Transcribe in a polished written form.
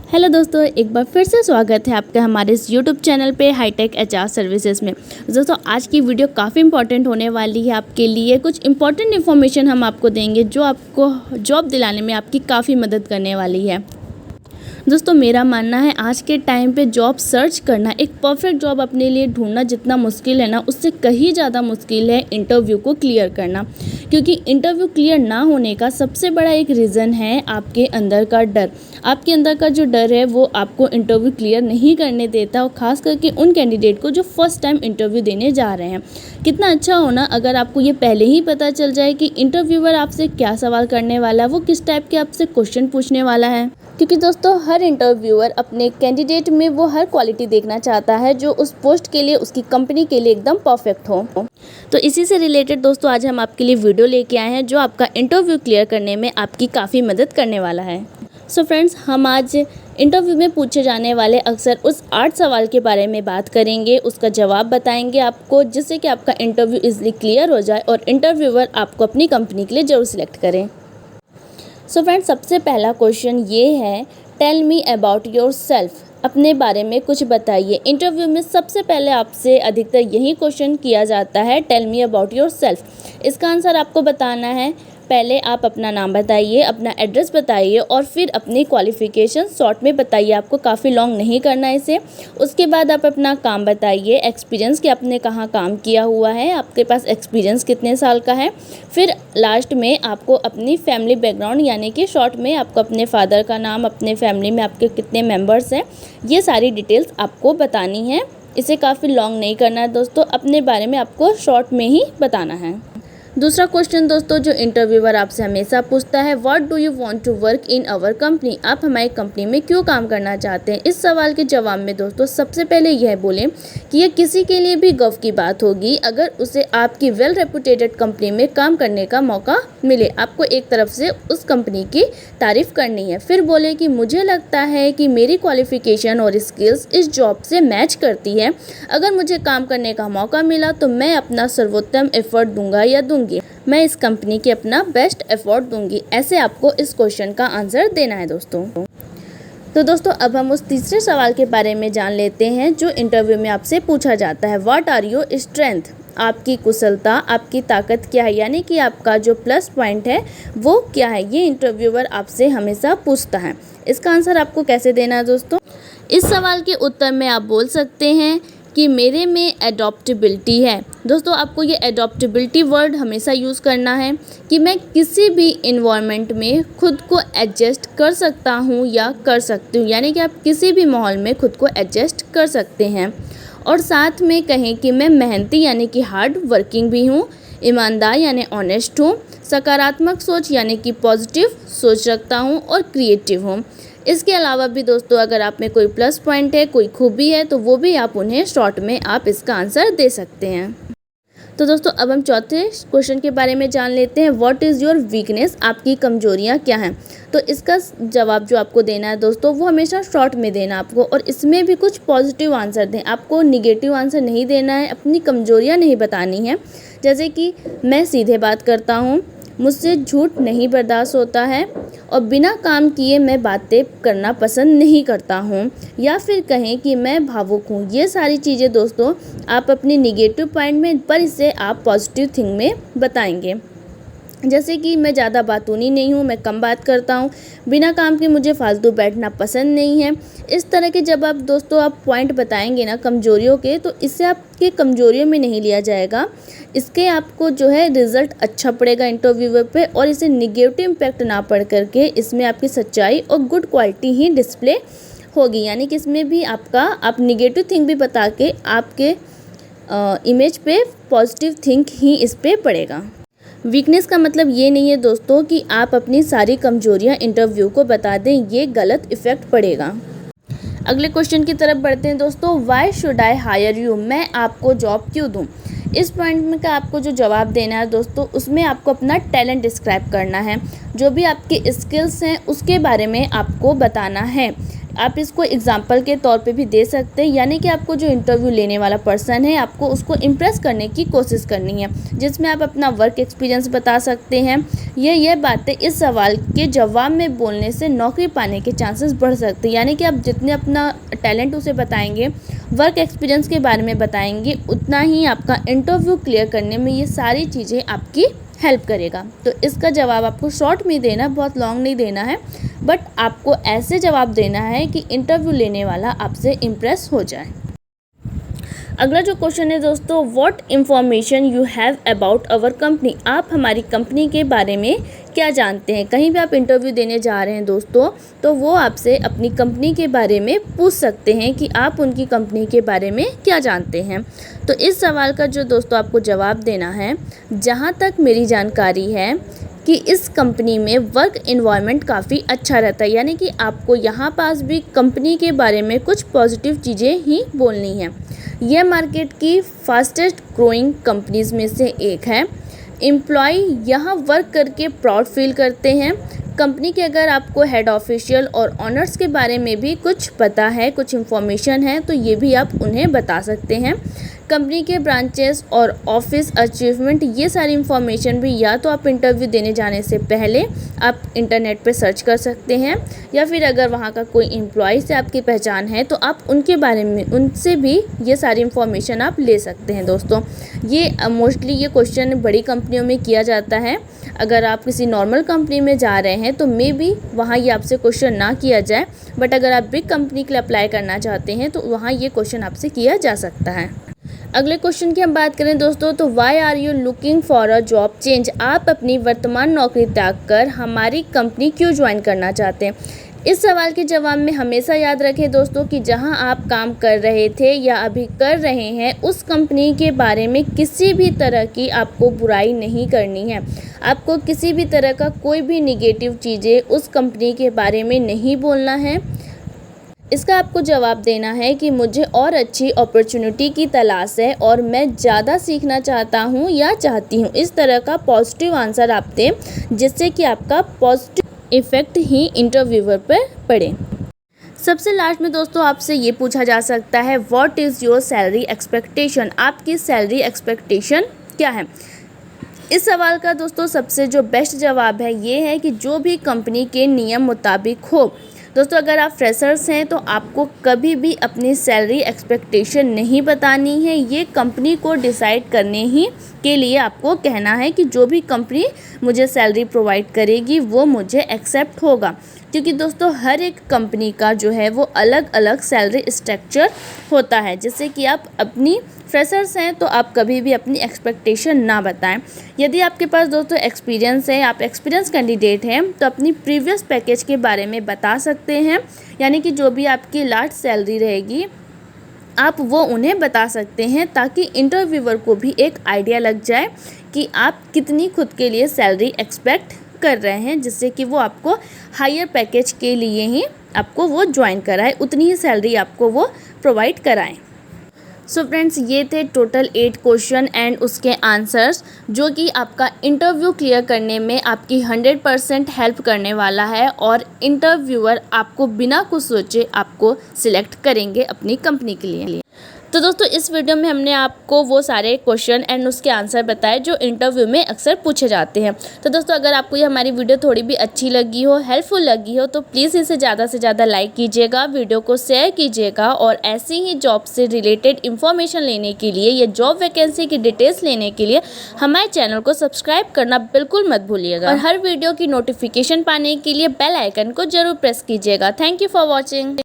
Hello दोस्तों, एक बार फिर से स्वागत है आपका हमारे इस यूट्यूब चैनल पे हाईटेक एचआर सर्विसेज में। दोस्तों आज की वीडियो काफ़ी इंपॉर्टेंट होने वाली है आपके लिए। कुछ इंपॉर्टेंट इन्फॉर्मेशन हम आपको देंगे जो आपको जॉब दिलाने में आपकी काफ़ी मदद करने वाली है। दोस्तों मेरा मानना है आज के टाइम पे जॉब सर्च करना, एक परफेक्ट जॉब अपने लिए ढूंढना जितना मुश्किल है ना, उससे कहीं ज़्यादा मुश्किल है इंटरव्यू को क्लियर करना। क्योंकि इंटरव्यू क्लियर ना होने का सबसे बड़ा एक रीज़न है आपके अंदर का डर। आपके अंदर का जो डर है वो आपको इंटरव्यू क्लियर नहीं करने देता, और ख़ास करके उन कैंडिडेट को जो फर्स्ट टाइम इंटरव्यू देने जा रहे हैं। कितना अच्छा होना अगर आपको ये पहले ही पता चल जाए कि इंटरव्यूअर आपसे क्या सवाल करने वाला है, वो किस टाइप के आपसे क्वेश्चन पूछने वाला है। क्योंकि दोस्तों हर इंटरव्यूअर अपने कैंडिडेट में वो हर क्वालिटी देखना चाहता है जो उस पोस्ट के लिए, उसकी कंपनी के लिए एकदम परफेक्ट हो। तो इसी से रिलेटेड दोस्तों आज हम आपके लिए वीडियो लेके आए हैं जो आपका इंटरव्यू क्लियर करने में आपकी काफ़ी मदद करने वाला है। सो फ्रेंड्स, हम आज इंटरव्यू में पूछे जाने वाले अक्सर उस 8 सवाल के बारे में बात करेंगे, उसका जवाब बताएंगे आपको, जिससे कि आपका इंटरव्यू इजीली क्लियर हो जाए और इंटरव्यूअर आपको अपनी कंपनी के लिए ज़रूर सिलेक्ट करें। सो फ्रेंड्स, सबसे पहला क्वेश्चन ये है, tell me about yourself. अपने बारे में कुछ बताइए। इंटरव्यू में सबसे पहले आपसे अधिकतर यही क्वेश्चन किया जाता है, tell me about yourself. इसका आंसर आपको बताना है। पहले आप अपना नाम बताइए, अपना एड्रेस बताइए और फिर अपनी क्वालिफ़िकेशन शॉर्ट में बताइए। आपको काफ़ी लॉन्ग नहीं करना है इसे। उसके बाद आप अपना काम बताइए, एक्सपीरियंस कि आपने कहाँ काम किया हुआ है, आपके पास एक्सपीरियंस कितने साल का है। फिर लास्ट में आपको अपनी फैमिली बैकग्राउंड, यानी कि शॉर्ट में आपको अपने फादर का नाम, अपने फैमिली में आपके कितने मेम्बर्स हैं, ये सारी डिटेल्स आपको बतानी है। इसे काफ़ी लॉन्ग नहीं करना है दोस्तों, अपने बारे में आपको शॉर्ट में ही बताना है। दूसरा क्वेश्चन दोस्तों जो इंटरव्यूअर आपसे हमेशा पूछता है, what do you want to work in our company. आप हमारी कंपनी में क्यों काम करना चाहते हैं। इस सवाल के जवाब में दोस्तों सबसे पहले यह बोलें कि यह किसी के लिए भी गर्व की बात होगी अगर उसे आपकी वेल रेपुटेटेड कंपनी में काम करने का मौका मिले। आपको एक तरफ से उस कंपनी की तारीफ करनी है। फिर बोले कि मुझे लगता है कि मेरी क्वालिफिकेशन और स्किल्स इस जॉब से मैच करती है। अगर मुझे काम करने का मौका मिला तो मैं अपना सर्वोत्तम एफर्ट दूंगा या दूंगी। मैं इस कंपनी के अपना बेस्ट एफर्ट दूंगी। ऐसे आपको इस क्वेश्चन का आंसर देना है दोस्तों। तो दोस्तों अब हम उस तीसरे सवाल के बारे में जान लेते हैं जो इंटरव्यू में आपसे पूछा जाता है, व्हाट आर योर स्ट्रेंथ। आपकी कुशलता, आपकी ताकत क्या है, यानी कि आपका जो प्लस पॉइंट है वो क्या है। ये इंटरव्यूअर आपसे हमेशा पूछता है। इसका आंसर आपको कैसे देना है दोस्तों। इस सवाल के उत्तर में आप बोल सकते हैं कि मेरे में एडॉप्टेबिलिटी है। दोस्तों आपको ये एडॉप्टेबिलिटी वर्ड हमेशा यूज़ करना है कि मैं किसी भी इन्वायरमेंट में खुद को एडजस्ट कर सकता हूँ या कर सकती हूँ, यानी कि आप किसी भी माहौल में खुद को एडजस्ट कर सकते हैं। और साथ में कहें कि मैं मेहनती यानी कि हार्ड वर्किंग भी हूँ, ईमानदार यानी ऑनेस्ट हूँ, सकारात्मक सोच यानी कि पॉजिटिव सोच रखता हूँ और क्रिएटिव हूँ। इसके अलावा भी दोस्तों अगर आप में कोई प्लस पॉइंट है, कोई खूबी है, तो वो भी आप उन्हें शॉर्ट में आप इसका आंसर दे सकते हैं। तो दोस्तों अब हम चौथे क्वेश्चन के बारे में जान लेते हैं, व्हाट इज़ योर वीकनेस। आपकी कमजोरियां क्या हैं। तो इसका जवाब जो आपको देना है दोस्तों वो हमेशा शॉर्ट में देना आपको, और इसमें भी कुछ पॉजिटिव आंसर दें। आपको निगेटिव आंसर नहीं देना है, अपनी कमजोरियाँ नहीं बतानी है। जैसे कि मैं सीधे बात करता हूँ, मुझसे झूठ नहीं बर्दाश्त होता है और बिना काम किए मैं बातें करना पसंद नहीं करता हूँ, या फिर कहें कि मैं भावुक हूँ। ये सारी चीज़ें दोस्तों आप अपनी निगेटिव पॉइंट में, पर इसे आप पॉजिटिव थिंग में बताएंगे। जैसे कि मैं ज़्यादा बातूनी नहीं हूँ, मैं कम बात करता हूँ, बिना काम के मुझे फालतू बैठना पसंद नहीं है। इस तरह के जब आप दोस्तों आप पॉइंट बताएंगे ना कमजोरियों के, तो इससे आपके कमजोरियों में नहीं लिया जाएगा। इसके आपको जो है रिज़ल्ट अच्छा पड़ेगा इंटरव्यू पे, और इसे निगेटिव इम्पैक्ट ना पड़ करके इसमें आपकी सच्चाई और गुड क्वालिटी ही डिस्प्ले होगी। यानी कि इसमें भी आपका आप निगेटिव थिंग भी बता के आपके इमेज पे पॉजिटिव थिंक ही इस पर पड़ेगा। वीकनेस का मतलब ये नहीं है दोस्तों कि आप अपनी सारी कमजोरियां इंटरव्यू को बता दें, ये गलत इफ़ेक्ट पड़ेगा। अगले क्वेश्चन की तरफ बढ़ते हैं दोस्तों, why should I hire you. मैं आपको जॉब क्यों दूं। इस पॉइंट में का आपको जो जवाब देना है दोस्तों, उसमें आपको अपना टैलेंट डिस्क्राइब करना है। जो भी आपके स्किल्स हैं उसके बारे में आपको बताना है। आप इसको एग्जाम्पल के तौर पे भी दे सकते हैं, यानी कि आपको जो इंटरव्यू लेने वाला पर्सन है आपको उसको इम्प्रेस करने की कोशिश करनी है, जिसमें आप अपना वर्क एक्सपीरियंस बता सकते हैं। ये बातें इस सवाल के जवाब में बोलने से नौकरी पाने के चांसेस बढ़ सकते हैं, यानी कि आप जितने अपना टैलेंट उसे बताएंगे, वर्क एक्सपीरियंस के बारे में बताएंगे, उतना ही आपका इंटरव्यू क्लियर करने में ये सारी चीज़ें आपकी हेल्प करेगा। तो इसका जवाब आपको शॉर्ट में देना, बहुत लॉन्ग नहीं देना है, बट आपको ऐसे जवाब देना है कि इंटरव्यू लेने वाला आपसे इम्प्रेस हो जाए। अगला जो क्वेश्चन है दोस्तों, what information you have about our company. आप हमारी कंपनी के बारे में क्या जानते हैं। कहीं भी आप इंटरव्यू देने जा रहे हैं दोस्तों, तो वो आपसे अपनी कंपनी के बारे में पूछ सकते हैं कि आप उनकी कंपनी के बारे में क्या जानते हैं। तो इस सवाल का जो दोस्तों आपको जवाब देना है, जहाँ तक मेरी जानकारी है कि इस कंपनी में वर्क इन्वायरमेंट काफ़ी अच्छा रहता है, यानी कि आपको यहाँ पास भी कंपनी के बारे में कुछ पॉजिटिव चीज़ें ही बोलनी हैं। यह मार्केट की फास्टेस्ट ग्रोइंग कंपनीज़ में से एक है। एम्प्लॉय यहाँ वर्क करके प्राउड फील करते हैं। कंपनी के अगर आपको हेड ऑफिशियल और ऑनर्स के बारे में भी कुछ पता है, कुछ इन्फॉर्मेशन है, तो ये भी आप उन्हें बता सकते हैं। कंपनी के ब्रांचेस और ऑफिस अचीवमेंट, ये सारी इन्फॉर्मेशन भी या तो आप इंटरव्यू देने जाने से पहले आप इंटरनेट पे सर्च कर सकते हैं, या फिर अगर वहाँ का कोई एम्प्लॉय से आपकी पहचान है तो आप उनके बारे में उनसे भी ये सारी इन्फॉर्मेशन आप ले सकते हैं। दोस्तों ये मोस्टली ये क्वेश्चन बड़ी कंपनियों में किया जाता है। अगर आप किसी नॉर्मल कंपनी में जा रहे हैं तो मे बी वहाँ ये आपसे क्वेश्चन ना किया जाए, बट अगर आप बिग कंपनी के लिए अप्लाई करना चाहते हैं तो वहाँ ये क्वेश्चन आपसे किया जा सकता है। अगले क्वेश्चन की हम बात करें दोस्तों, तो why are you looking for a job change. आप अपनी वर्तमान नौकरी त्याग कर हमारी कंपनी क्यों ज्वाइन करना चाहते हैं। इस सवाल के जवाब में हमेशा याद रखें दोस्तों कि जहां आप काम कर रहे थे या अभी कर रहे हैं, उस कंपनी के बारे में किसी भी तरह की आपको बुराई नहीं करनी है। आपको किसी भी तरह का कोई भी निगेटिव चीज़ें उस कंपनी के बारे में नहीं बोलना है। इसका आपको जवाब देना है कि मुझे और अच्छी अपॉर्चुनिटी की तलाश है और मैं ज़्यादा सीखना चाहता हूँ या चाहती हूँ। इस तरह का पॉजिटिव आंसर आप दें, जिससे कि आपका पॉजिटिव इफ़ेक्ट ही इंटरव्यूअर पर पड़े। सबसे लास्ट में दोस्तों आपसे ये पूछा जा सकता है, what is your salary expectation. आपकी सैलरी एक्सपेक्टेशन क्या है। इस सवाल का दोस्तों सबसे जो बेस्ट जवाब है ये है कि जो भी कंपनी के नियम मुताबिक हो। दोस्तों अगर आप फ्रेशर्स हैं तो आपको कभी भी अपनी सैलरी एक्सपेक्टेशन नहीं बतानी है। ये कंपनी को डिसाइड करने ही के लिए आपको कहना है कि जो भी कंपनी मुझे सैलरी प्रोवाइड करेगी वो मुझे एक्सेप्ट होगा, क्योंकि दोस्तों हर एक कंपनी का जो है वो अलग अलग सैलरी स्ट्रक्चर होता है। जैसे कि आप अपनी फ्रेशर्स हैं तो आप कभी भी अपनी एक्सपेक्टेशन ना बताएं। यदि आपके पास दोस्तों एक्सपीरियंस है, आप एक्सपीरियंस कैंडिडेट हैं, तो अपनी प्रीवियस पैकेज के बारे में बता सकते हैं, यानी कि जो भी आपकी लास्ट सैलरी रहेगी आप वो उन्हें बता सकते हैं, ताकि इंटरव्यूअर को भी एक आइडिया लग जाए कि आप कितनी खुद के लिए सैलरी एक्सपेक्ट कर रहे हैं, जिससे कि वो आपको हायर पैकेज के लिए ही आपको वो ज्वाइन कराए, उतनी ही सैलरी आपको वो प्रोवाइड कराएं। सो फ्रेंड्स ये थे टोटल 8 क्वेश्चन एंड उसके आंसर्स, जो कि आपका इंटरव्यू क्लियर करने में आपकी 100% हेल्प करने वाला है, और इंटरव्यूअर आपको बिना कुछ सोचे आपको सिलेक्ट करेंगे अपनी कंपनी के लिए। तो दोस्तों इस वीडियो में हमने आपको वो सारे क्वेश्चन एंड उसके आंसर बताए जो इंटरव्यू में अक्सर पूछे जाते हैं। तो दोस्तों अगर आपको ये हमारी वीडियो थोड़ी भी अच्छी लगी हो, हेल्पफुल लगी हो, तो प्लीज़ इसे ज़्यादा से ज़्यादा लाइक कीजिएगा, वीडियो को शेयर कीजिएगा, और ऐसी ही जॉब से रिलेटेड इन्फॉर्मेशन लेने के लिए या जॉब वैकेंसी की डिटेल्स लेने के लिए हमारे चैनल को सब्सक्राइब करना बिल्कुल मत भूलिएगा, और हर वीडियो की नोटिफिकेशन पाने के लिए बेल आइकन को जरूर प्रेस कीजिएगा। Thank you for watching.